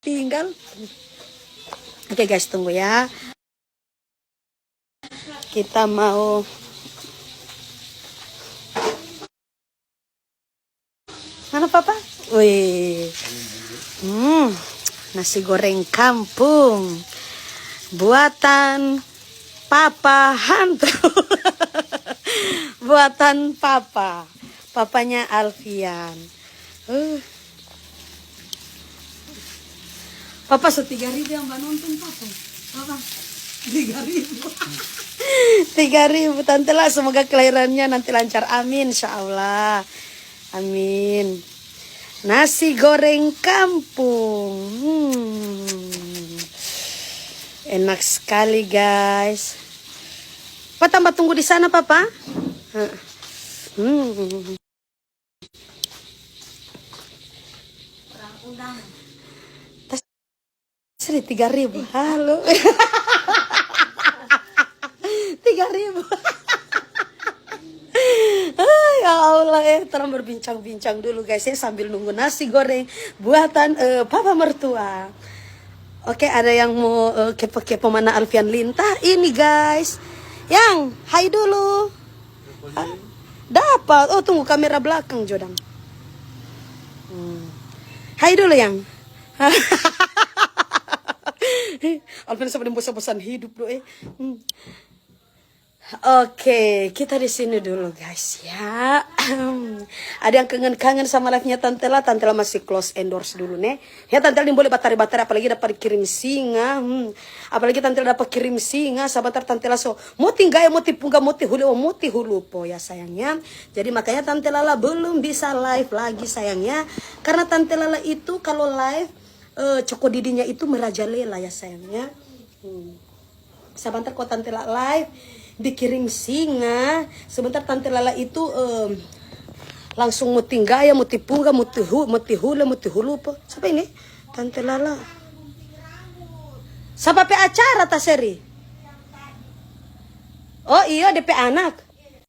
tinggal. Oke guys, tunggu ya. Kita mau mana papa? Wih, nasi goreng kampung buatan papa hantu. Buatan papanya Alfian. Papa 3.000 yang nonton papa 3.000. 3.000 Tante Lala, semoga kelahirannya nanti lancar, amin insyaallah, amin. Nasi goreng kampung, enak sekali guys. Pak tambah tunggu di sana papa. Seri 3.000. Halo. 3.000. Ya Allah, terang berbincang-bincang dulu guys ya sambil nunggu nasi goreng buatan papa mertua. Oke, ada yang mau kepo-kepo mana Alfian lintah ini guys. Yang, hai dulu. Dapat. Oh, tunggu kamera belakang Jodang. Hai dulu yang. Alfian sampai bosan-bosan hidup loh Oke, kita di sini dulu guys ya. Ada yang kangen-kangen sama live-nya Tante Lala masih close endorse dulu nih. Ya Tante Lala boleh batari-batari apalagi dapat kirim singa. Apalagi Tante Lala dapat kirim singa, sahabat Tante Lala so muti gaya muti pungga muti hulu po ya sayangnya. Jadi makanya Tante Lala belum bisa live lagi sayangnya. Karena Tante Lala itu kalau live coko didinya itu merajalela ya sayangnya. Sebentar kok Tante Lala live dikirim singa, sebentar Tante Lala itu langsung muti gaya, muti pungga, muti hulu po. Siapa ini? Tante Lala. Siapa pe acara taseri? Oh iya DP anak.